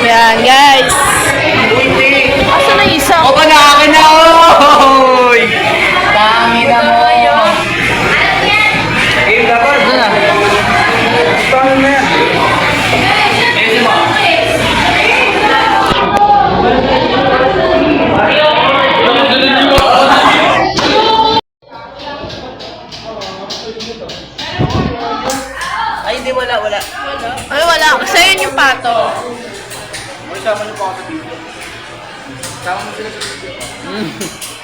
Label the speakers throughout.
Speaker 1: Yan, guys. Asa na isa?
Speaker 2: O, pag-akin na, oy! Dami na mo. Eh, dapat. Ano na? Paano na yan? Eh, mo. Ay, hindi, wala.
Speaker 1: Ay, wala. Kasi yun yung pato.
Speaker 2: Ay, tama niyo pa ako sa video. Tama mo sila sa video.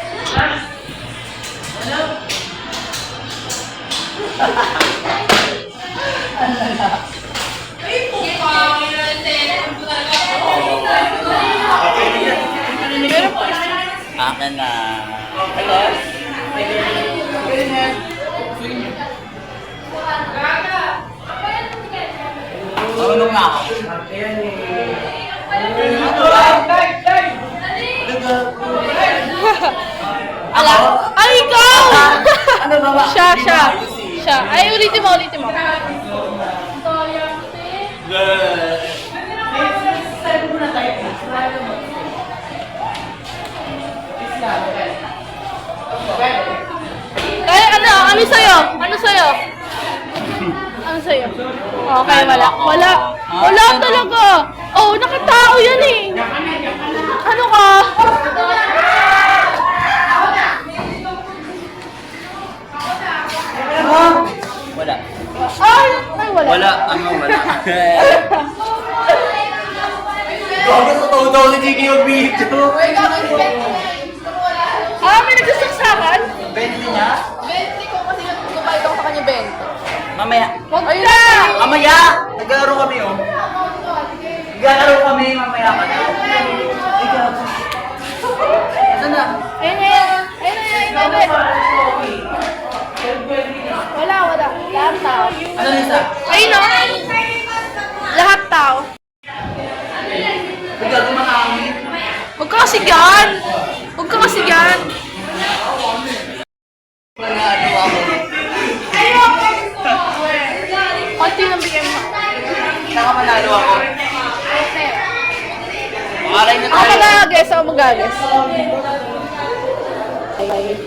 Speaker 2: Akin na. Marunong na ako.
Speaker 1: Ala? Ay, ikaw!
Speaker 2: Ano ba?
Speaker 1: Siya. Ay, ulitin mo. Ay, ano sa'yo? Okay, wala. Wala talaga. Oh, nakatao yan eh. Ano ka?
Speaker 2: Wala.
Speaker 1: Ay, wala.
Speaker 2: Wala. Gago sa daw ni Jiggy yung video.
Speaker 1: May nagsasaksakan?
Speaker 2: 20 niya?
Speaker 1: 20 ko kasi nagbabayad ako sa kanya 20.
Speaker 2: Mamaya.
Speaker 1: Ayun na!
Speaker 2: Mamaya! Naglalaro kami oh. Naglalaro kami mamaya ka na. Saan na?
Speaker 1: Ayun. Wala. Lahat tao.
Speaker 2: Ano na isa?
Speaker 1: Ayun o. Lahat tao.
Speaker 2: Bigla gumakangin.
Speaker 1: Huwag ka kasi gan.
Speaker 2: Wala ano ako.
Speaker 1: Konti lang bigyan mo.
Speaker 2: Nakamanalo ako. Maray na
Speaker 1: Ako
Speaker 2: tayo.
Speaker 1: mag-guess. Yes.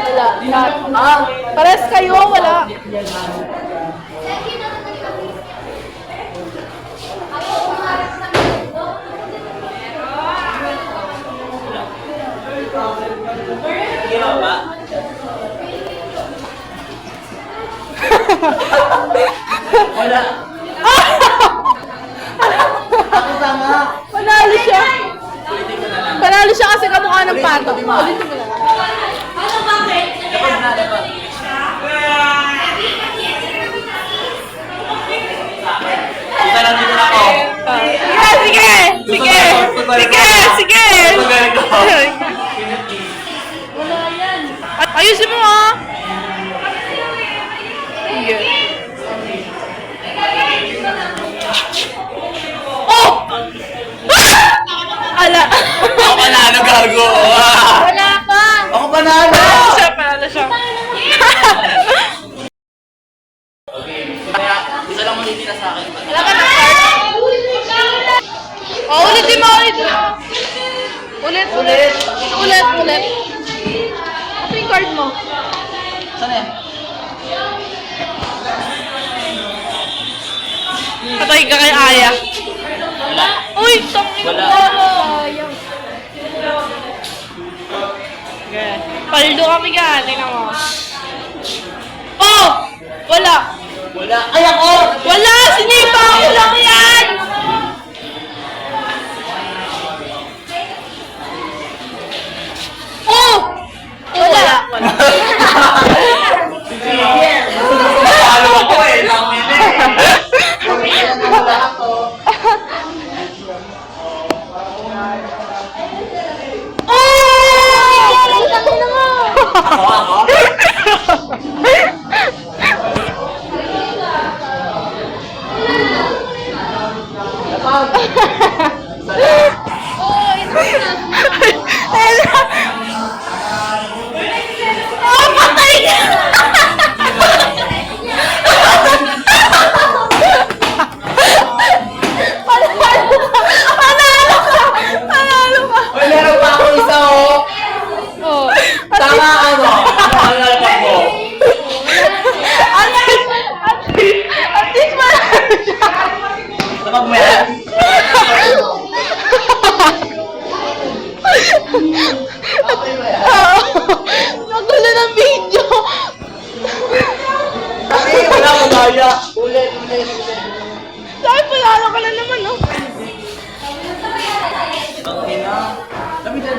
Speaker 1: Wala. Pares kayo, wala.
Speaker 2: Ginawa ba? Wala. Ako tama.
Speaker 1: Panalo siya. Panalo siya kasi kamukha ng pato. Ulitin mo lang.
Speaker 2: Dapat na, dapat. Isa lang dito na ako.
Speaker 1: Sige.
Speaker 2: Magaling ako.
Speaker 1: Ayusin mo ah. Sige. Oh! Ala.
Speaker 2: Ako panalo, gago.
Speaker 1: Wala ka.
Speaker 2: Ako panalo.
Speaker 1: Panalo siya.
Speaker 2: Kaya, isa lang ulit na sa akin.
Speaker 1: Wala ka na card? Oh, ulitin mo. Ulit. Ano yung card mo?
Speaker 2: Saan yan?
Speaker 1: Patay ka kay Aya.
Speaker 2: Wala.
Speaker 1: Uy, tangin
Speaker 2: Wala.
Speaker 1: mo. Sayang. Okay. Paldo kami ka. Tingnan mo. Oh! Wala.
Speaker 2: Wala. Ay, ako!
Speaker 1: Wala! Sinipa ko lang yan! Oh! Wala.
Speaker 2: Panalo ako eh. Lamin eh. Wala ako.
Speaker 1: Oh!
Speaker 2: Ako?
Speaker 1: nanalo ka na naman, no?
Speaker 2: Okay na. Kami dyan.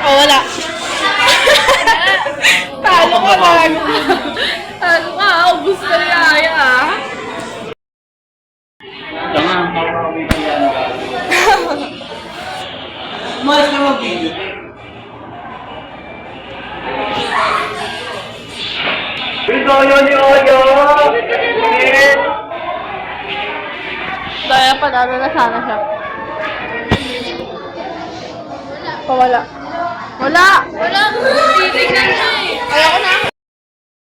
Speaker 1: Oh, wala. Talo ka lang. Talo ka, ubus ka ni Aya, ah.
Speaker 2: Tama, makakawin na yan. Umayos ka mag-video. Bigoyo ni Oyo!
Speaker 1: Daya pa, na sana siya. Wala. Wala. Wala. Titignan siya eh. Ayoko na.